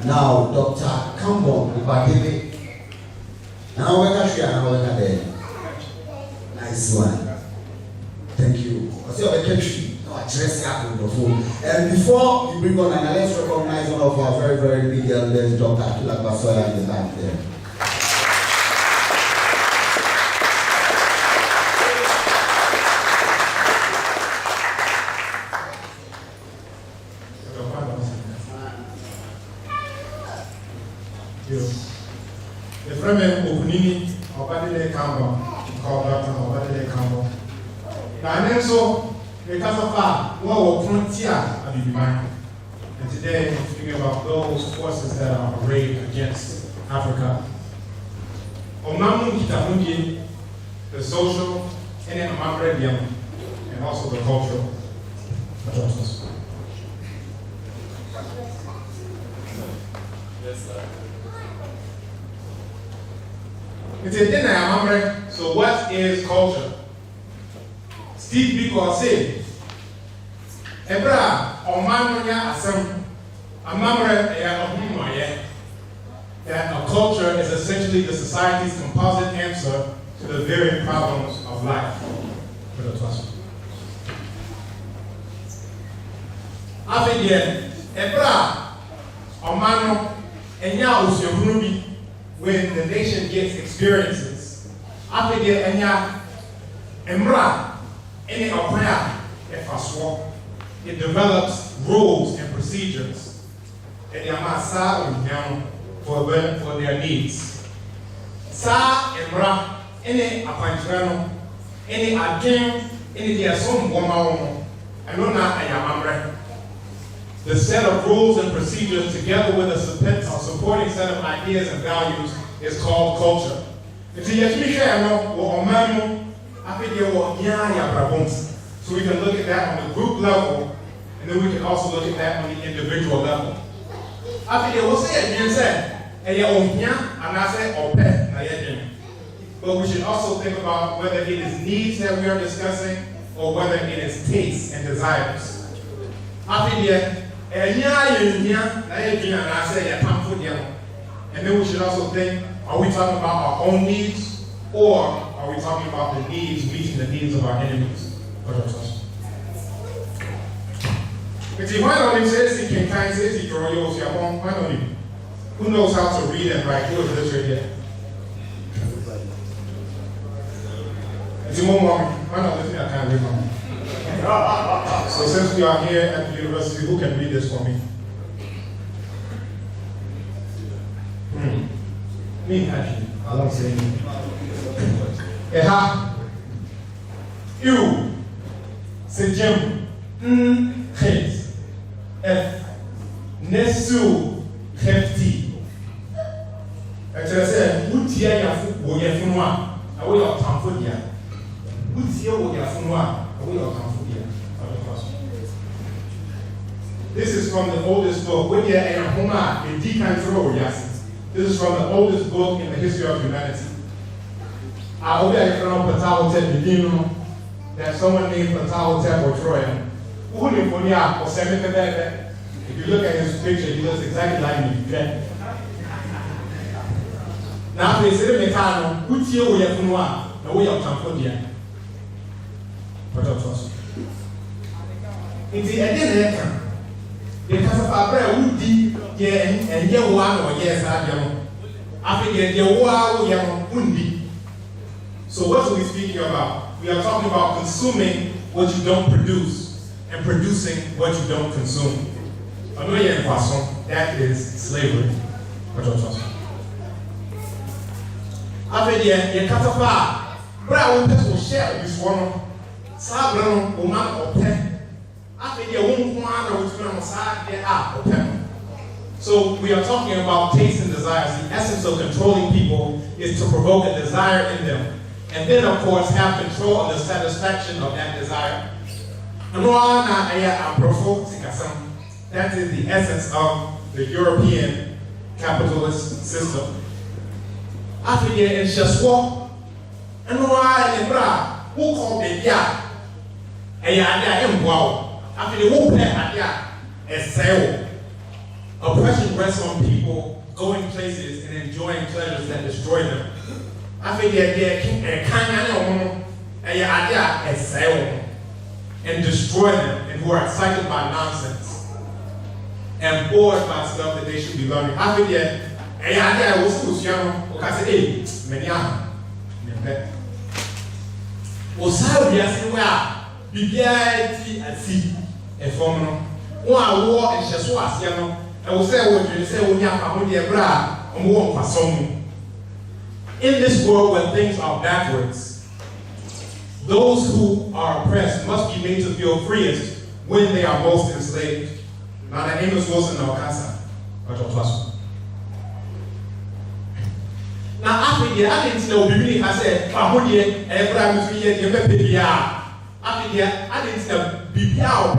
Now, Dr. Kambon, Obadele. Now, we're there. Nice one. Thank you. I see the country. Address up the phone. And before you bring on, let's recognize one of our very, very big elders, Dr. Akila Basoya, in the back there. The friend Okunini, Obadele Kambon, called Dr. Obadele Kambon. Now, so because of that, what frontier of the divine. And today, we're speaking about those forces that are arrayed against Africa. The social, and and also the cultural. Yes, sir. It's a dinner, so what is culture? Steve Biko said, Ebra, or Manoya Assam, a member that a culture is essentially the society's composite answer to the very problems of life. After that, Ebra, or Mano, and Yao when the nation gets experiences, after that, and Emra, any prayer, it develops rules and procedures for their needs. Sa Emra, any appointment, any again, any their son woman, and not the set of rules and procedures together with a supporting set of ideas and values is called culture. So we can look at that on the group level, and then we can also look at that on the individual level. But we should also think about whether it is needs that we are discussing or whether it is tastes and desires. And then we should also think, are we talking about our own needs, or are we talking about the needs, meeting the needs of our enemies? Who knows how to read and write? Who is this right here? I can't read. So since we are here at the university, who can read this for me? Me, actually. I don't say anything. You, c'est Jim, Chris, F, Nesu, Hefti. Actually, I said, Utia Yafunwa, away of Tamfodia. Utia Yafunwa, away of Tamfodia. This is from the oldest book. This is from the oldest book in the history of humanity. That someone named Ptahotep or Troya. If you look at his picture, he looks exactly like me. Now, they say, Mekano, Utia Yafunwa, the way of Cambodia. Because of our prayer, we did, and year one or yes, after year one, so what are we speaking about? We are talking about consuming what you don't produce and producing what you don't consume. That is slavery. After year, Catapa, Brown will share this one. Sabron, woman or pen. So we are talking about tastes and desires. The essence of controlling people is to provoke a desire in them, and then of course have control of the satisfaction of that desire. That is the essence of the European capitalist system. After the Enchaswa, and who called the ya? After the whole pair, a sale. Oppression rests on people going places and enjoying pleasures that destroy them. I think and destroy them, and who are excited by nonsense and bored by stuff that they should be learning. I think I was young. I said, hey, many a phenomenal. One war and Shaswasiano, I will say what you say when you have bra and war for some. In this world where things are backwards, those who are oppressed must be made to feel freest when they are most enslaved. Now, the name is Wilson Alcasa. Now, after the I didn't know, I said, Pahudia, Abraham, 3 years, you may after the I didn't know, BPR,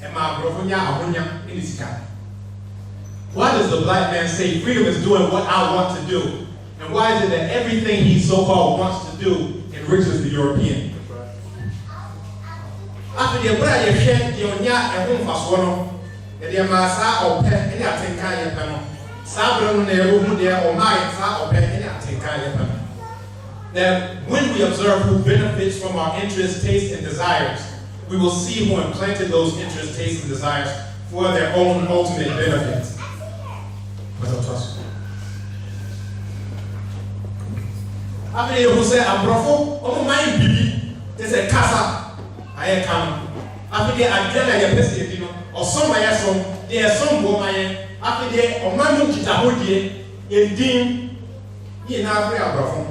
and my brother, in his car. Why does the black man say freedom is doing what I want to do? And why is it that everything he so-called wants to do enriches the European? After the brother, you share the onya and home for one, and the massa or pet any attention panel. Sabron, the room there, or my sa or pet any attention panel. That when we observe who benefits from our interests, tastes, and desires, we will see who implanted those interests, tastes, and desires for their own ultimate benefit. After you say, I'm bravo, oh my baby, there's a casa, I come. After the agenda, you're busy, or some I some, there are some woman, after the or my monkey, indeed, in our bravo.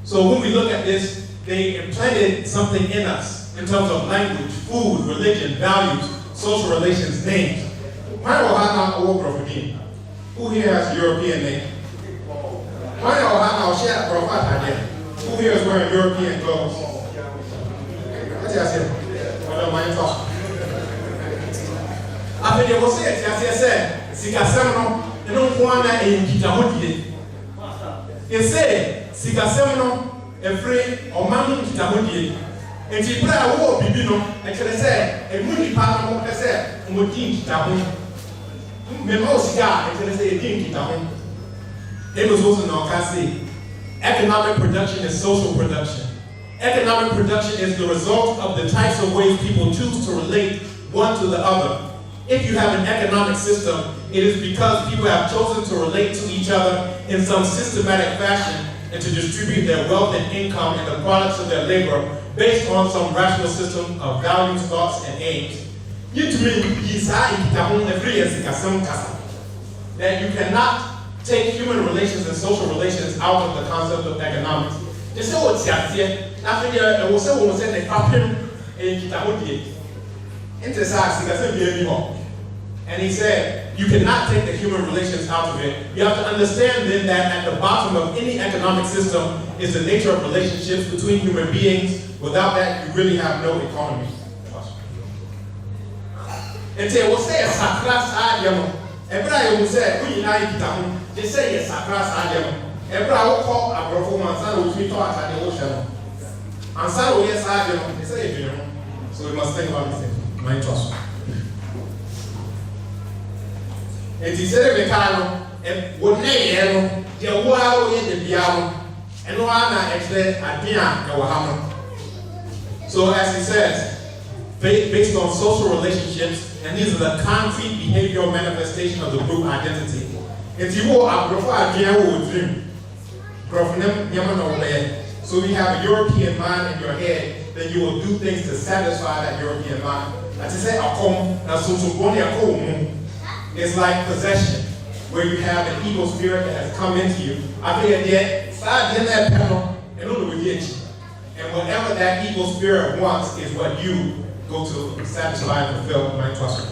So when we look at this, they implanted something in us in terms of language, food, religion, values, social relations, names. Who here has a European name? Who here is wearing European clothes? What's I said? I don't mind talking. I think they will say it, as I said, Sigasemno, and don't want that in Kitahudi. They say, Sigasemno, and free or Mamu Kitahudi. And she put a war, Bibino, and she said, a moody partner, I said, Mutin Kitahun. Memo cigar, and she said, Din Kitahun. It was also known as economic production is social production. Economic production is the result of the types of ways people choose to relate one to the other. If you have an economic system, it is because people have chosen to relate to each other in some systematic fashion and to distribute their wealth and income and the products of their labor based on some rational system of values, thoughts, and aims. That you cannot take human relations and social relations out of the concept of economics. They say what's here. After the will say the pattern in Kitahudi. And he said, you cannot take the human relations out of it. You have to understand then that at the bottom of any economic system is the nature of relationships between human beings. Without that, you really have no economy. And say, we'll say a sakras adiamo. Everybody will say, we unite Kitahudi. They say yes, sakras adiamo. Everybody will call a performance and will be taught at the ocean. And so, yes, adiamo. They say, you know. So we must think about this. My trust. And he said, Mecano, and what name, the wow in the piano, and one actually at Dian, so as he says, based on social relationships, and these are the concrete behavioral manifestation of the group identity. If you will, I prefer a dream. So you have a European mind in your head, then you will do things to satisfy that European mind. As I say, it's like possession, where you have an evil spirit that has come into you. And whatever that evil spirit wants is what you go to satisfy and fulfill. My trust.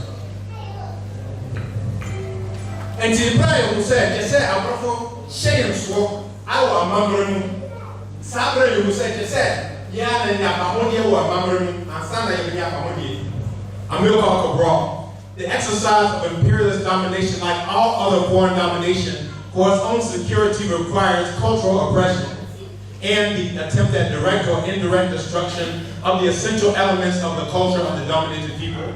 And to the prayer who said, they said, I prefer shame so I will remember Sabre who said, yeah, and Yapahonia will remember and Sana Yapahonia. America abroad. The exercise of imperialist domination, like all other foreign domination, for its own security requires cultural oppression and the attempt at direct or indirect destruction of the essential elements of the culture of the dominated people.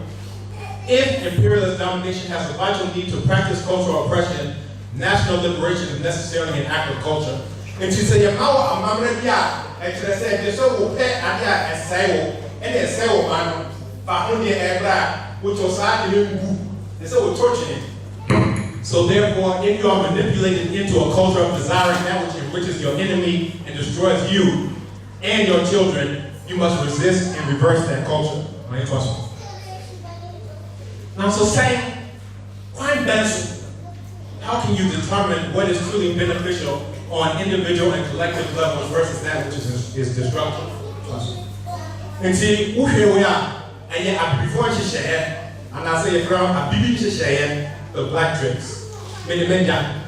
If imperialist domination has a vital need to practice cultural oppression, national liberation is necessarily an act of culture. And to say, "Yamawa amamredia," and to say, "The so will pay adia esayo, and esayo man, fahundi ebra, which was hard to do, they say we're torturing it." So therefore, if you are manipulated into a culture of desiring that which enriches your enemy and destroys you and your children, you must resist and reverse that culture. My question. Now, so saying, quite beneficial. How can you determine what is truly beneficial on individual and collective levels versus that which is destructive? And see, here we are, and before she share, and I say, from a baby share, the black tricks. Many men,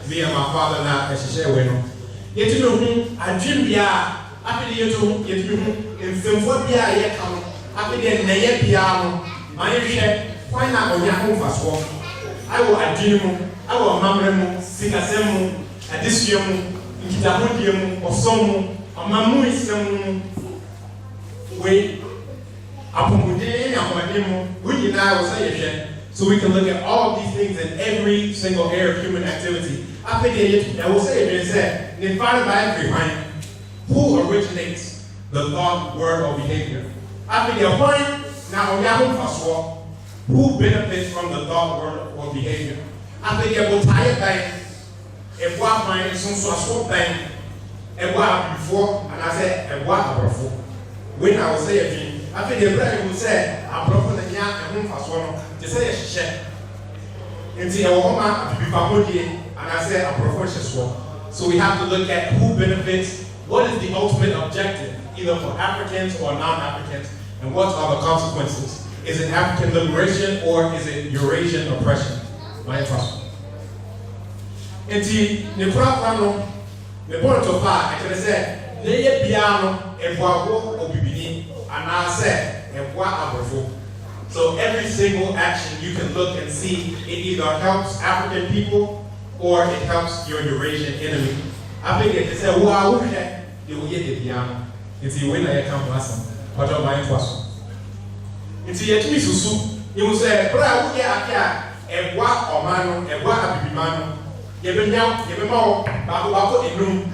me and my father now, and she share with them. Yet you know, I dream bia, after the year to in Symphonia, yet come, after the Naya piano, my share, why not on your home fast walk? I will a dream, I will mamremo, sing a semu, a discium, Kitahodium, or some, a mamu is some way. Upon we deny was saying. So we can look at all of these things in every single area of human activity. I think I will say it is said, defined by everyone, who originates the thought, word, or behavior. I think the point now Yahoo who benefits from the thought, word, or behavior. I think it will tie it back. If what mind is some sort of thing, and what before, and I said, and what before. When I will say it, I think the brother will say, I'm broken the young and home fast one. They say, share. And see, our home, and I said, I'm professional. So we have to look at who benefits, what is the ultimate objective, either for Africans or non-Africans, and what are the consequences. Is it African liberation or is it Eurasian oppression? My question. And see, the problem, the point of I can say, lay piano, and Boabo or Bibini, and I said, and Boabo. So every single action you can look and see, it either helps African people or it helps your Eurasian enemy. I think if they say, wow, they will get the piano. And see, when I come to us, what are my questions? And see, yet me susu, you will say, Bra, we are and what or mano, and what a bibimano. You have been out, you have been out, Babu in room.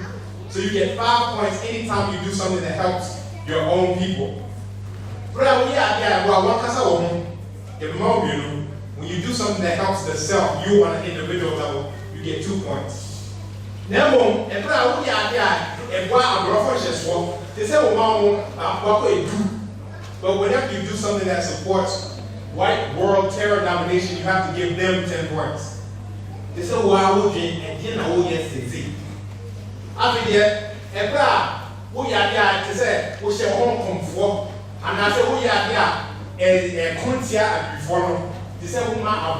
So you get 5 points anytime you do something that helps your own people. When you do something that helps the self, you on an individual level, you get 2 points. Now, but whenever you do something that supports white world terror domination, you have to give them 10 points. They say, "Wow, and then I will get 60." After that, we are there to say, we shall home come for, and I say, we are there, and Kuntia before, they say, we might have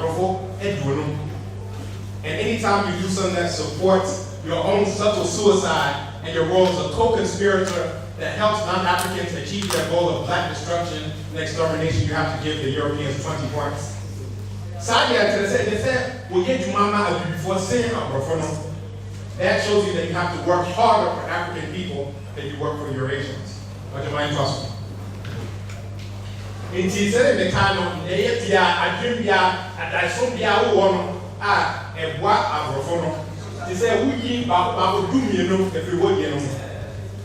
and anytime you do something that supports your own subtle suicide and your role as a co-conspirator that helps non-Africans achieve their goal of black destruction and extermination, you have to give the Europeans 20 points. Sadia, they said, we get to Mama before saying a that shows you that you have to work harder for African people than you work for Eurasians. What am I possible? In the kind of I dream and I saw and what they say, we do if we would.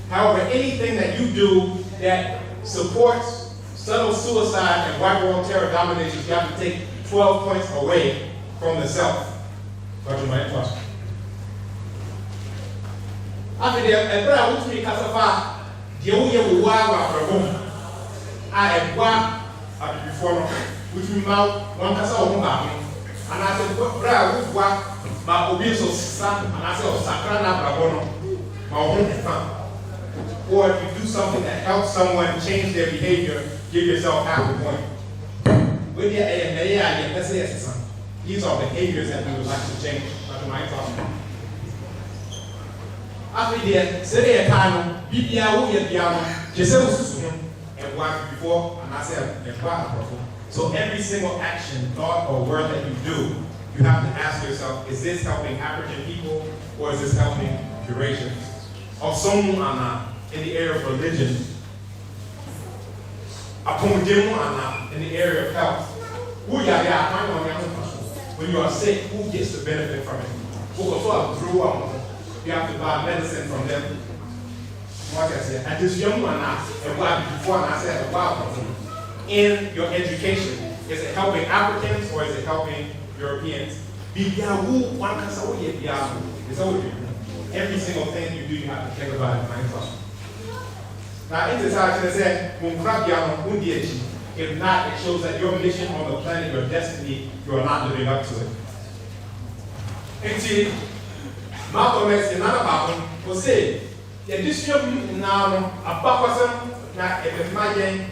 However, anything that you do that supports subtle suicide and white world terror domination, you have to take 12 points away from the self. What am I possible? After the which we classify the only war I have one before which we mount one casa and I said, Bra, which one, my obedience of Sam, and I said, Sacrana Brabono, my own fan. Or if you do something that helps someone change their behavior, give yourself half a point. With the AMA, let's say, these are behaviors that we would like to change. Dr. Mike Thompson. After that, say a time, BBI, we piano, just and what before, and I said, so every single action, thought, or word that you do, you have to ask yourself, is this helping African people or is this helping Eurasians? Or someone in the area of religion, in the area of health, When you are sick, who gets the benefit from it? You have to buy medicine from them. What I said, and this young one before I said, wow, in your education, is it helping Africans or is it helping Europeans? Every single thing you do, you have to think about it. Now, in this action, it said, if not, it shows that your mission on the planet, your destiny, you are not living up to it. And see, Malcolm X, another Malcolm, will say, the addition now, a buffer, now, if it's my game,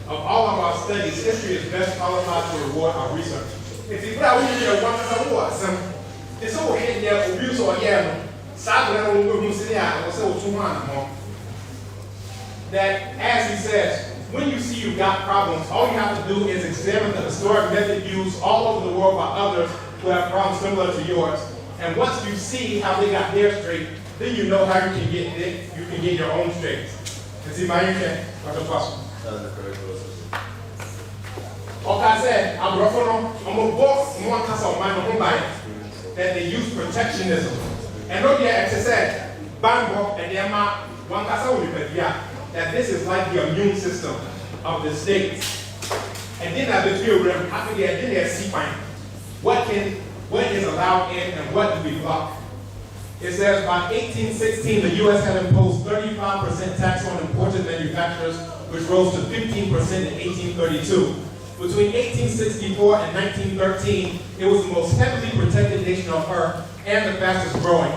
of all of our studies, history is best qualified to reward our research. If you put out it's all hidden there, abuse or yellow, that, as he says, when you see you've got problems, all you have to do is examine the historic method used all over the world by others who have problems similar to yours. And once you see how they got their straight, then you know how you can get it, you can get your own straight. And see, my okay, Dr. Foster. Like I said, I'm a boss, one cast of mine, that they use protectionism. And look here, as I said, Bambo and Yama, one cast of that this is like the immune system of the states. And then at the field, after they did see what is allowed in and what do we block? It says by 1816, the U.S. had imposed 35% tax on imported manufacturers, which rose to 15% in 1832. Between 1864 and 1913, it was the most heavily protected nation on earth and the fastest growing.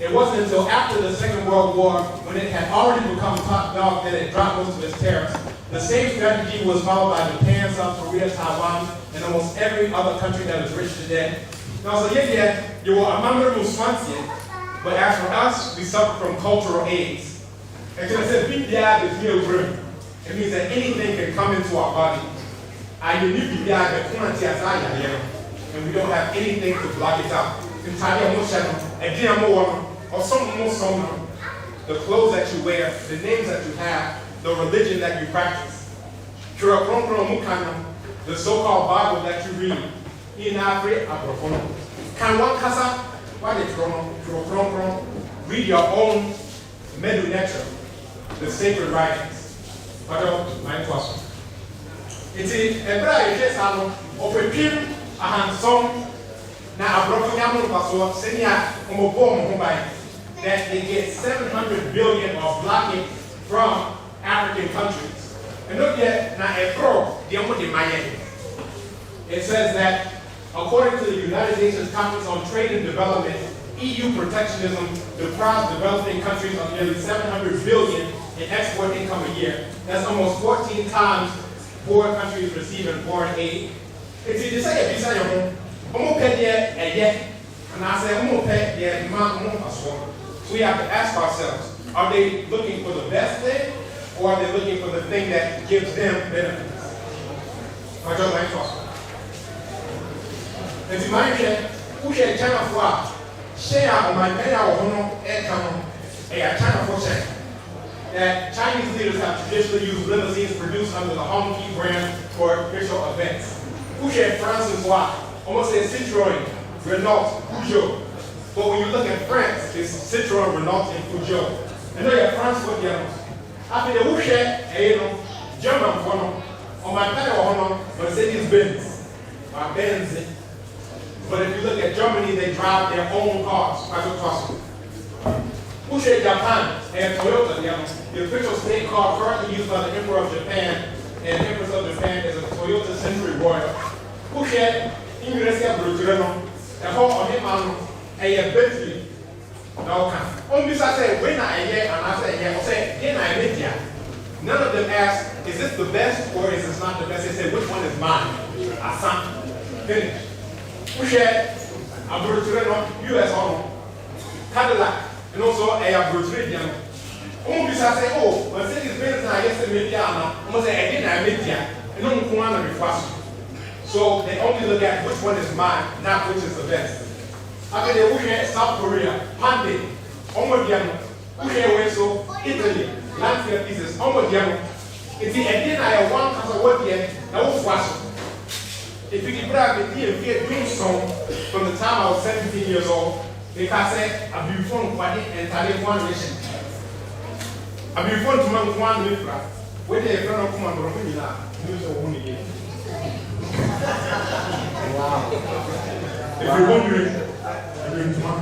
It wasn't until after the Second World War, when it had already become top dog, that it dropped most of its tariffs. The same strategy was followed by Japan, South Korea, Taiwan, and almost every other country that is rich today. Now, so you will remember Muswansi, but as for us, we suffer from cultural AIDS. And so I said, it means that anything can come into our body. And we don't have anything to block it out. Or the clothes that you wear, the names that you have, the religion that you practice. The so-called Bible that you read. Can one kasa? Read your own Medu Netra, the sacred writings. My question. It's a brave salon of a pin, a handsome. Now, a broken yamu paso, senior, that they get 700 billion of blocking from African countries. And look at now a pro, it says that according to the United Nations Conference on Trade and Development, EU protectionism deprives developing countries of nearly 700 billion in export income a year. That's almost 14 times poor countries receiving foreign aid. It's easy to say, so we have to ask ourselves, are they looking for the best thing, or are they looking for the thing that gives them benefits? And to my who share China for share on my China for China. That Chinese leaders have traditionally used limousines produced under the Hongqi brand for official events. Who share France and why? Almost say Citroën, Renault, Peugeot. But when you look at France, it's Citroën, Renault, and Peugeot. And look at France for the after the who share German for on my Mercedes-Benz, Benz. But if you look at Germany, they drive their own cars, private cars. Who share Japan and Toyota? The official state car currently used by the Emperor of Japan and Empress of Japan is a Toyota Century Royal. Who share English and home on him a Bentley? Only I say, when I hear and I say, yeah, none of them ask, is this the best or is this not the best? They say, which one is mine? Finish. Who share a US home, Cadillac, and also a Brutarian. Only I say, oh, Mercedes-Benz now yesterday, almost a media, and no one to be fast. So they only look at which one is mine, not which is the best. After they look at South Korea, Hyundai, Omodiano, who share Italy, landscape pieces, Omodiano, It's the idea I want as a word yet, I won't wash. If you can grab the deal, get doing so from the time I was 17 years old, because I said, I've been from Kwadi and Tali one nation. I've been from to man one Libra. When they run up from Romania, news of 1 year. Wow. If you're wondering, I've been to man.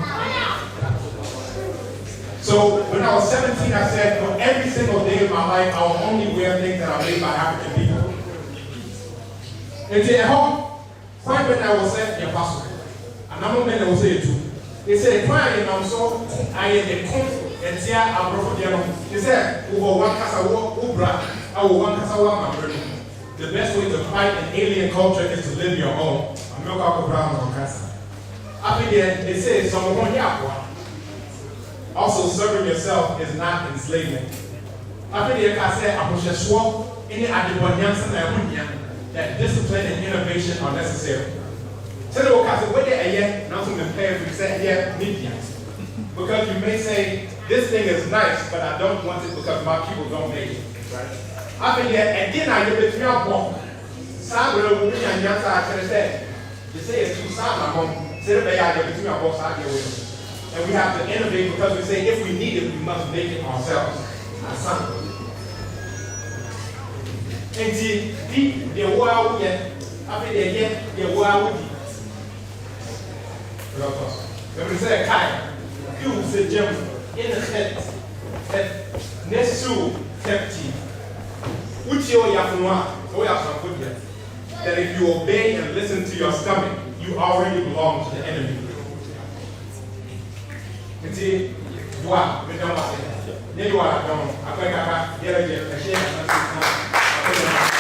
So when I was 17, I said, for every single day of my life, I will only wear things that are made by African people. And at home, quite when I was at the apostle, and I'm not going to say it too. They said, "Fine, and I'm so I am a comfort and see I brought them." They said, "Over one casawa, ubra, I will one casawa, my brother. The best way to fight an alien culture is to live your own." I'm not going to brown on casa. After that, they said, "Someone yapwa." Also, serving yourself is not enslavement. After that, I said, "I push a swap in the adibonyansa na that discipline and innovation are necessary." So the workers whether a yet not to prepare for say yet media. Because you may say this thing is nice, but I don't want it because my people don't make it. Right? After that, and then I get between our walk. Sabre will be and young side say. You say it's too sad, my mom. Say the I get between our walks out here with us. And we have to innovate because we say if we need it, we must make it ourselves. That's something. And see, the world yet, after they get the world. Let me say a kind. You say, Jim, in the head, next to 50. Which you have to that if you obey and listen to your stomach, you already belong to the enemy. You see, you are, we don't want to say, you are, I don't, I think I got,